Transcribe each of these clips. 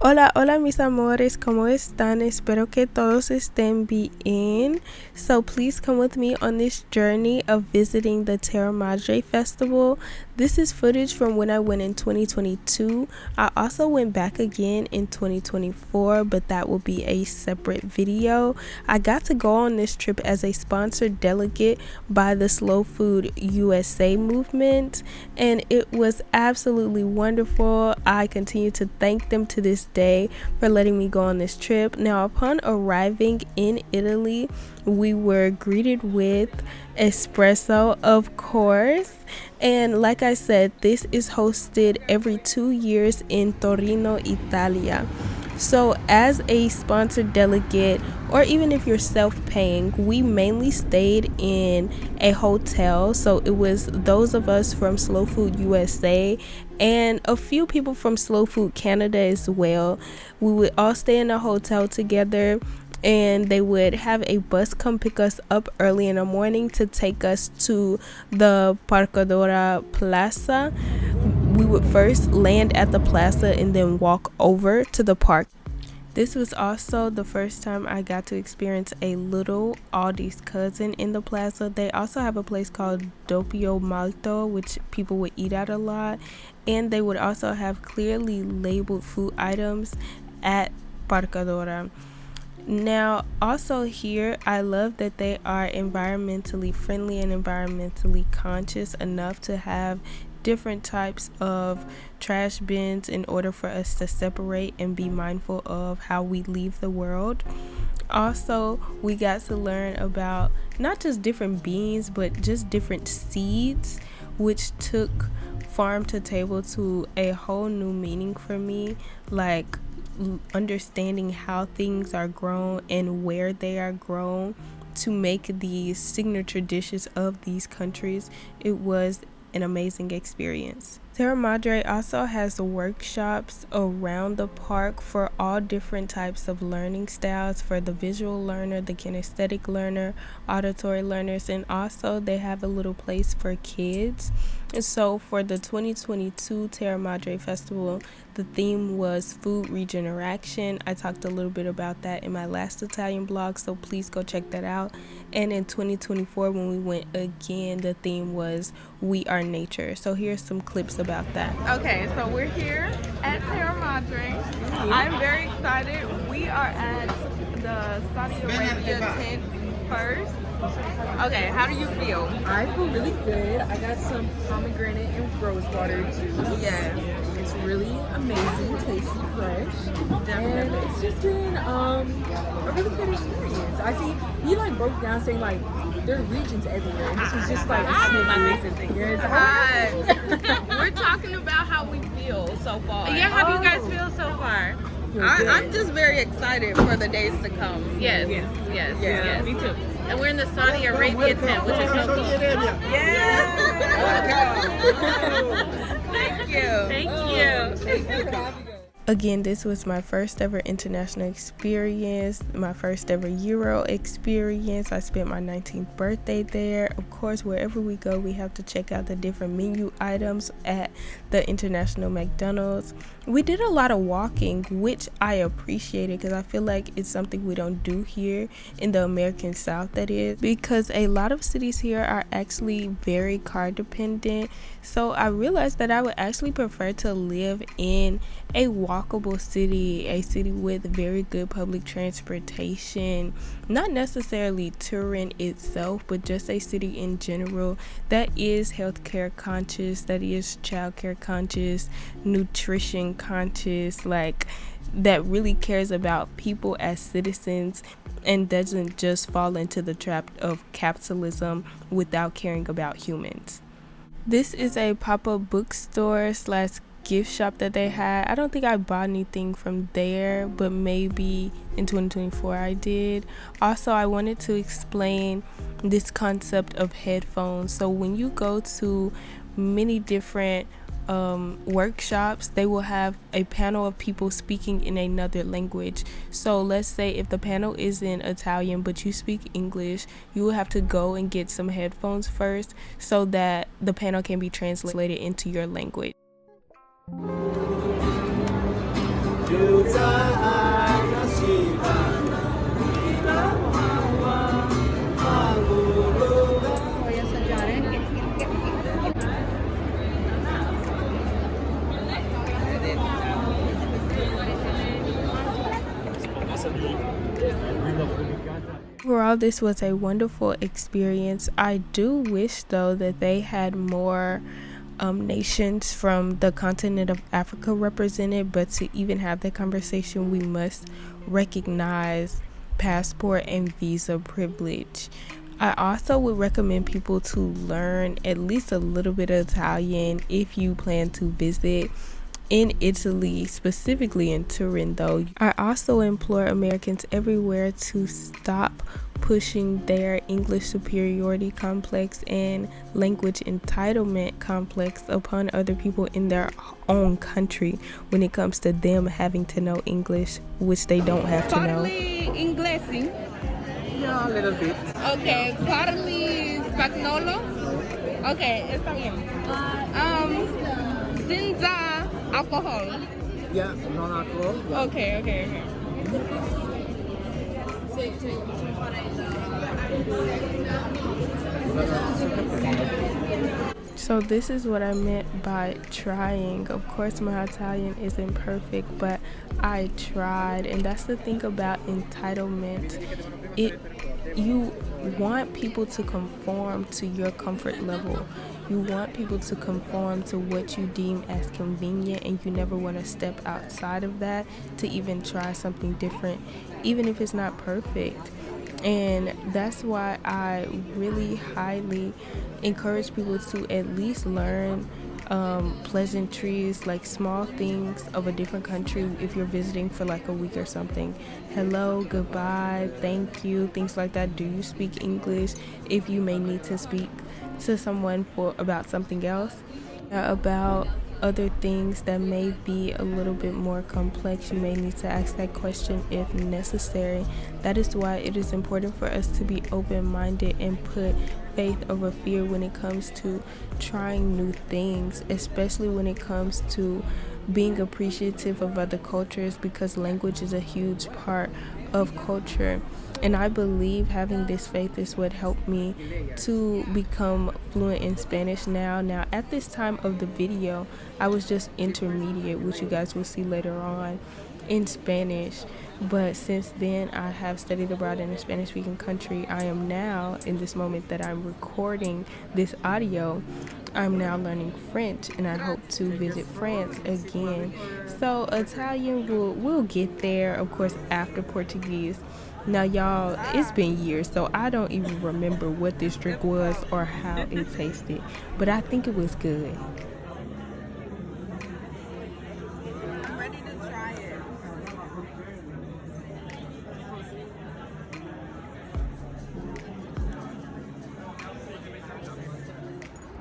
Hola, hola mis amores, ¿cómo están? Espero que todos estén bien. So please come with me on this journey of visiting the Terra Madre festival. This is footage from when I went in 2022. I also went back again in 2024, but that will be a separate video. I got to go on this trip as a sponsored delegate by the Slow Food USA movement, and it was absolutely wonderful. I continue to thank them to this day for letting me go on this trip. Now, upon arriving in Italy, we were greeted with espresso, of course, and like I said, this is hosted every 2 years in Torino, Italia. So as a sponsored delegate, or even if you're self-paying, we mainly stayed in a hotel. So it was those of us from Slow Food USA and a few people from Slow Food Canada as well. We would all stay in a hotel together, and they would have a bus come pick us up early in the morning to take us to the Parcadora Plaza. We would first land at the plaza and then walk over to the park. This was also the first time I got to experience a little Aldi's cousin in the plaza. They also have a place called Doppio Malto, which people would eat at a lot, and they would also have clearly labeled food items at Parcadora. Now, also here, I love that they are environmentally friendly and environmentally conscious enough to have different types of trash bins in order for us to separate and be mindful of how we leave the world. Also, we got to learn about not just different beans, but just different seeds, which took farm to table to a whole new meaning for me, like understanding how things are grown and where they are grown to make these signature dishes of these countries. It was an amazing experience. Terra Madre also has workshops around the park for all different types of learning styles, for the visual learner, the kinesthetic learner, auditory learners, and also they have a little place for kids. And so for the 2022 Terra Madre Festival, the theme was food regeneration. I talked a little bit about that in my last Italian blog, so please go check that out. And in 2024, when we went again, the theme was We Are Nature. So here's some clips about that. Okay, so we're here at Terra Madre. I'm very excited. We are at the Saudi Arabia tent first. Okay, how do you feel? I feel really good. I got some pomegranate and rose water juice. Yes. It's really amazing, tasty, fresh. And it's just been a really good experience. I see you broke down saying there are regions everywhere. And this was just a snippet. Yes. We're talking about how we feel so far. Yeah, how do you guys feel so far? I'm just very excited for the days to come. Yes. Me too. And we're in the Saudi Arabia tent, which is so cool. Yeah. Thank you. Thank you. Again, this was my first ever international experience, my first ever Euro experience. I spent my 19th birthday there. Of course, wherever we go, we have to check out the different menu items at the International McDonald's. We did a lot of walking, which I appreciated because I feel like it's something we don't do here in the American South, that is, because a lot of cities here are actually very car dependent. So I realized that I would actually prefer to live in a walkable city, a city with very good public transportation, not necessarily Turin itself, but just a city in general that is healthcare conscious, that is childcare conscious, nutrition conscious, that really cares about people as citizens and doesn't just fall into the trap of capitalism without caring about humans. This is a pop-up bookstore / gift shop that they had. I don't think I bought anything from there, but maybe in 2024 I did. Also, I wanted to explain this concept of headphones. So when you go to many different workshops, they will have a panel of people speaking in another language. So let's say if the panel is in Italian but you speak English, you will have to go and get some headphones first so that the panel can be translated into your language. Overall, this was a wonderful experience. I do wish though that they had more nations from the continent of Africa represented, but to even have that conversation, we must recognize passport and visa privilege. I also would recommend people to learn at least a little bit of Italian if you plan to visit in Italy, specifically in Turin though. I also implore Americans everywhere to stop pushing their English superiority complex and language entitlement complex upon other people in their own country when it comes to them having to know English, which they don't have to know. Parli inglese? Yeah, a little bit. Okay, parli spagnolo? Okay, está bien. Senza alcohol? Yeah, non-alcohol. Yeah. Okay. So this is what I meant by trying. Of course my Italian isn't perfect, but I tried, and that's the thing about entitlement. You want people to conform to your comfort level. You want people to conform to what you deem as convenient, and you never want to step outside of that to even try something different, even if it's not perfect. And that's why I really highly encourage people to at least learn pleasantries, like small things of a different country if you're visiting for like a week or something. Hello, goodbye, thank you, things like that. Do you speak English? If you may need to speak to someone about something else, about other things that may be a little bit more complex, you may need to ask that question if necessary. That is why it is important for us to be open-minded and put faith over fear when it comes to trying new things, especially when it comes to being appreciative of other cultures, because language is a huge part of culture. And I believe having this faith is what helped me to become fluent in Spanish now. Now, at this time of the video, I was just intermediate, which you guys will see later on, in Spanish. But since then, I have studied abroad in a Spanish-speaking country. I am now, in this moment that I'm recording this audio, I'm now learning French, and I hope to visit France again. So Italian will get there, of course, after Portuguese. Now, y'all, it's been years, so I don't even remember what this drink was or how it tasted, but I think it was good. I'm ready to try it.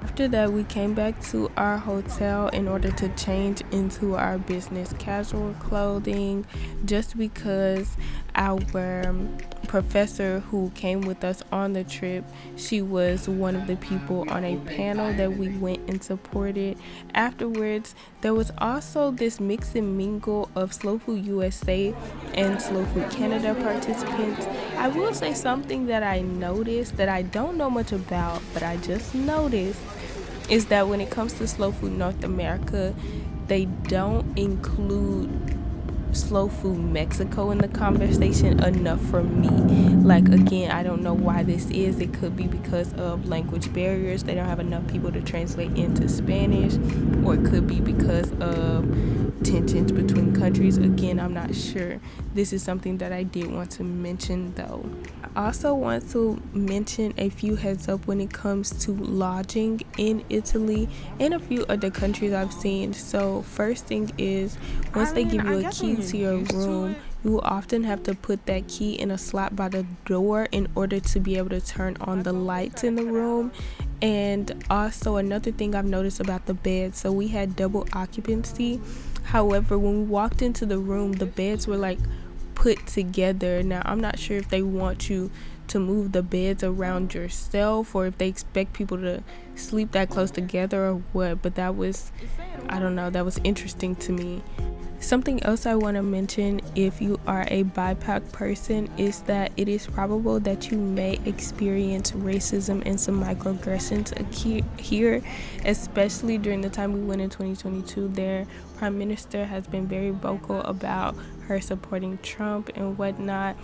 After that, we came back to our hotel in order to change into our business casual clothing, just because our professor who came with us on the trip, she was one of the people on a panel that we went and supported. Afterwards, there was also this mix and mingle of Slow Food USA and Slow Food Canada participants. I will say something that I noticed that I don't know much about, but I just noticed, is that when it comes to Slow Food North America, they don't include Slow Food Mexico in the conversation enough for me. Like, again, I don't know why this is. It could be because of language barriers. They don't have enough people to translate into Spanish, or it could be because of tensions between countries. Again, I'm not sure. This is something that I did want to mention though. I also want to mention a few heads up when it comes to lodging in Italy and a few other countries I've seen. So first thing is, once they give you a key to your room, you will often have to put that key in a slot by the door in order to be able to turn on the lights in the room. And also another thing I've noticed about the beds, so we had double occupancy. However, when we walked into the room, the beds were like put together. Now, I'm not sure if they want you to move the beds around yourself, or if they expect people to sleep that close together or what. But that was, I don't know, that was interesting to me. Something else I want to mention, if you are a BIPOC person, is that it is probable that you may experience racism and some microaggressions here, especially during the time we went in 2022. Their prime minister has been very vocal about her supporting Trump and whatnot.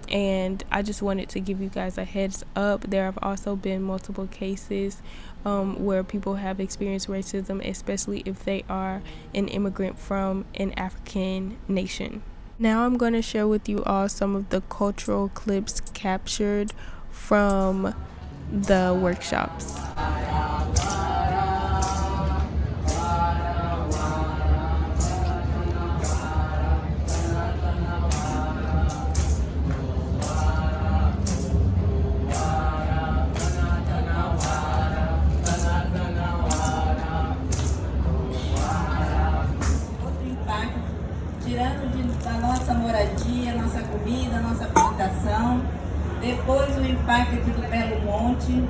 And I just wanted to give you guys a heads up. There have also been multiple cases where people have experienced racism, especially if they are an immigrant from an African nation. Now I'm going to share with you all some of the cultural clips captured from the workshops. Da nossa moradia, nossa comida, nossa plantação, depois o impacto aqui do Belo Monte,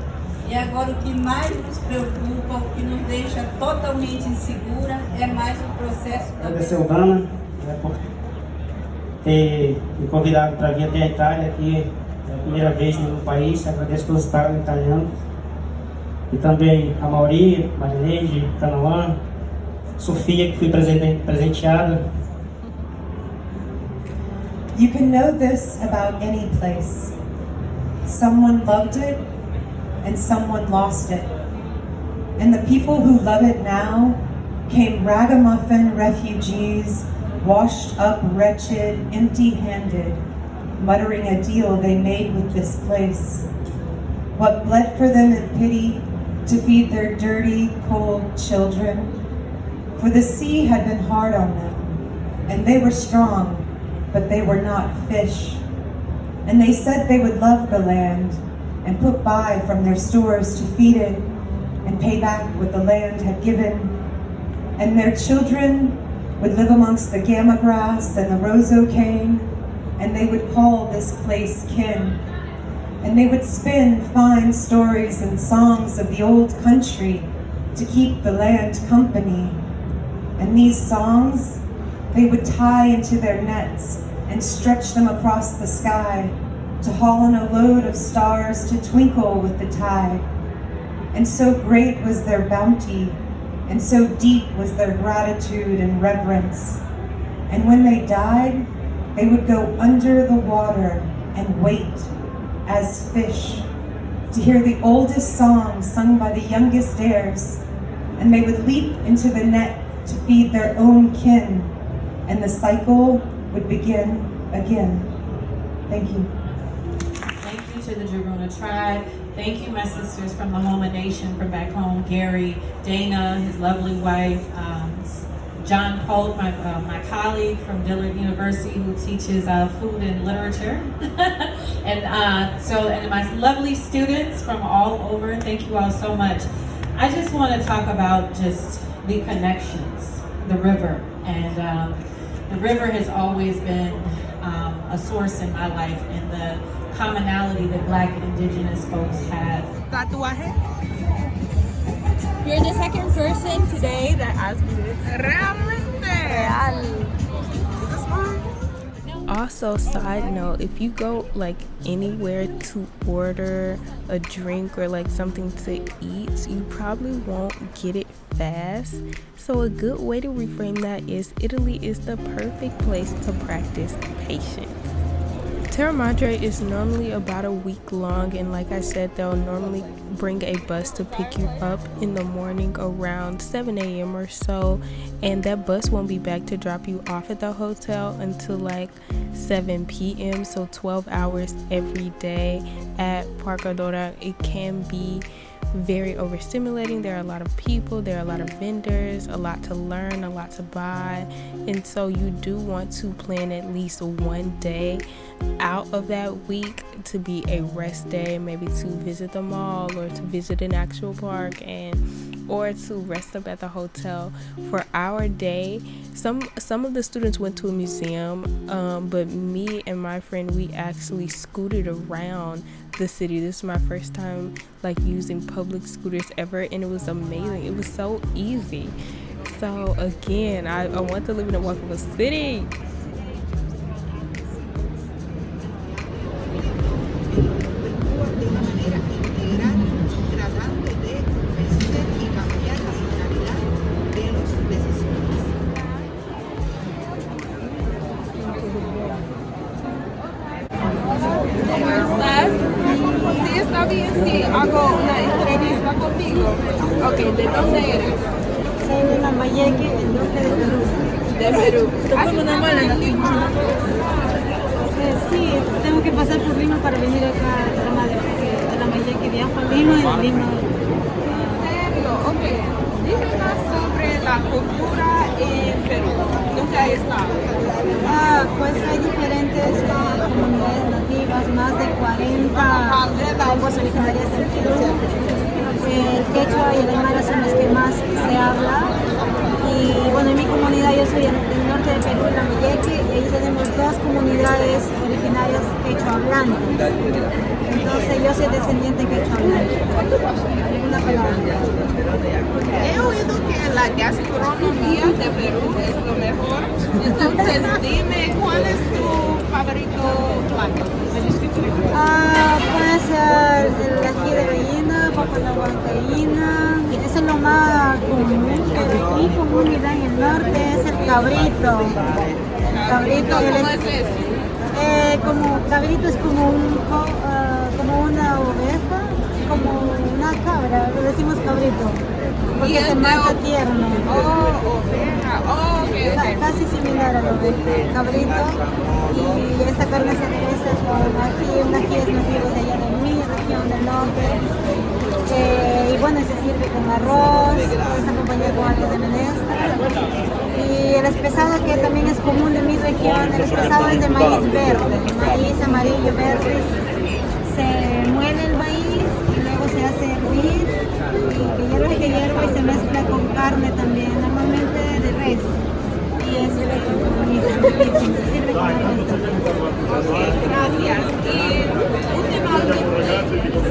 e agora o que mais nos preocupa, o que nos deixa totalmente insegura, é mais o processo da... Agradecer ao Dana, por ter me convidado para vir até a Itália, aqui é a primeira vez no país. Agradeço pelo estado italiano, e também a Mauri, Marineide, Canaã, Sofia, que fui presenteada. You can know this about any place. Someone loved it and someone lost it. And the people who love it now came ragamuffin refugees, washed up, wretched, empty-handed, muttering a deal they made with this place. What bled for them in pity to feed their dirty, cold children. For the sea had been hard on them, and they were strong, but they were not fish. And they said they would love the land and put by from their stores to feed it and pay back what the land had given. And their children would live amongst the gamma grass and the roseau cane, and they would call this place kin. And they would spin fine stories and songs of the old country to keep the land company. And these songs they would tie into their nets and stretch them across the sky to haul in a load of stars to twinkle with the tide. And so great was their bounty, and so deep was their gratitude and reverence. And when they died, they would go under the water and wait as fish to hear the oldest song sung by the youngest heirs. And they would leap into the net to feed their own kin, and the cycle would begin again. Thank you. Thank you to the Breyunha tribe. Thank you, my sisters from the Homa Nation, from back home, Gary, Dana, his lovely wife, John Pope, my colleague from Dillard University, who teaches food and literature. and my lovely students from all over, thank you all so much. I just want to talk about just the connections, the river. And the river has always been a source in my life, and the commonality that Black and Indigenous folks have. You're the second person today that asked me this. Also, side note, if you go like anywhere to order a drink or like something to eat, you probably won't get it fast. So a good way to reframe that is Italy is the perfect place to practice patience. Terra Madre is normally about a week long, and like I said, they'll normally bring a bus to pick you up in the morning around 7 a.m. or so, and that bus won't be back to drop you off at the hotel until like 7 p.m. so 12 hours every day at Parque Dora. It can be very overstimulating. There are a lot of people, there are a lot of vendors, a lot to learn, a lot to buy, and so you do want to plan at least one day out of that week to be a rest day, maybe to visit the mall or to visit an actual park and or to rest up at the hotel. For our day, some of the students went to a museum, but me and my friend, we actually scooted around the city. This is my first time like using public scooters ever, and it was amazing. It was so easy. So again, I want to live in a walkable city. Si está bien, si hago una entrevista contigo. Ok, ¿de dónde eres? Soy de Lambayeque, del norte de Perú. De Perú. ¿Haces una mala en Lima? Sí, tengo que pasar por Lima para venir acá a Terra Madre, porque de Lambayeque viajo a Lima y de Lima. ¿En serio? Ok. Dime más sobre la cultura en Perú. ¿Dónde has estado? Pues hay diferentes comunidades nativas, más de 40 lenguas originarias del Perú. El quechua y el aymara son los que más se habla. Y bueno, en mi comunidad, yo soy del norte de Perú, Lambayeque, y ahí tenemos dos comunidades originarias quechua hablantes. Entonces yo soy descendiente quechua hablante. ¿Alguna palabra? He oído que la gastronomía de Perú es lo mejor. Entonces dime, ¿cuál es tu favorito plato? Pues el ají de gallina, papa a la huancaína, eso es lo más común, pero aquí comunidad en el norte es el cabrito. El cabrito, ¿Cómo es eso? como cabrito es como como una oveja, como una cabra, lo decimos cabrito, porque se mata tierno. Oveja, okay. Casi similar a la oveja, cabrito, y esta carne se adereza con un ají es nativo de allá de mi región del norte, y bueno, se sirve con arroz, se acompaña con algo de menestra, y el espesado que también es común de mi región, el espesado es de maíz verde, maíz amarillo verde, se muele el maíz y luego se hace hervir, y que hierva y se mezcla con carne también, normalmente de res. Y es sirve con arroz también. Ok, gracias. Y últimamente,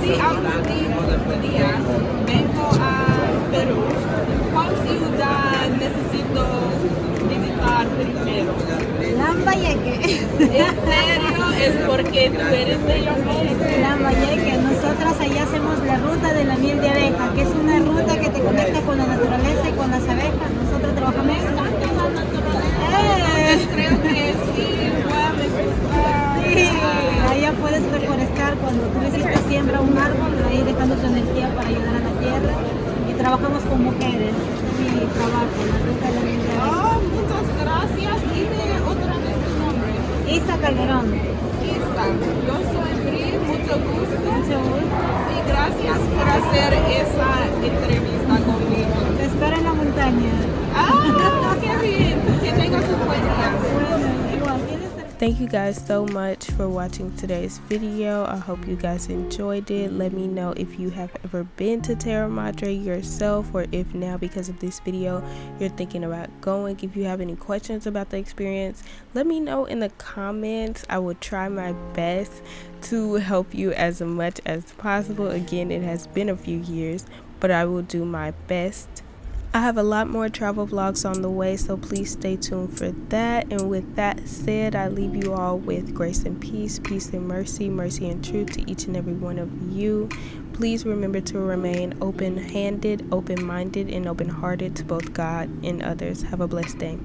si algún día vengo a Perú, ¿cuál ciudad necesito visitar primero? Lambayeque. ¿En serio? Es porque tú eres de Lambayeque. Lambayeque. Nosotras allá hacemos la ruta de la miel de abeja, que es una ruta que te conecta con la naturaleza y con las abejas. Nosotros trabajamos Me encanta la naturaleza. Creo que sí, Sí, allá puedes reforestar cuando tú visitas, siembra un árbol, ahí dejando tu energía para ayudar a la tierra. Y trabajamos con mujeres. Mi trabajo, la ruta de la miel de abeja. Muchas gracias. Dime otra vez tu nombre. Isa Calderón. Isa, yo soy Bri, mucho gusto. Y gracias por hacer esa entrevista conmigo. Te espero en la montaña. ¡Ah, qué bien! Que tengas un buen día. Bueno, igual, Thank you guys so much for watching today's video. I hope you guys enjoyed it. Let me know if you have ever been to Terra Madre yourself, or if now because of this video you're thinking about going. If you have any questions about the experience, let me know in the comments. I will try my best to help you as much as possible. Again, it has been a few years, but I will do my best. I have a lot more travel vlogs on the way, so please stay tuned for that. And with that said, I leave you all with grace and peace, peace and mercy, mercy and truth to each and every one of you. Please remember to remain open-handed, open-minded, and open-hearted to both God and others. Have a blessed day.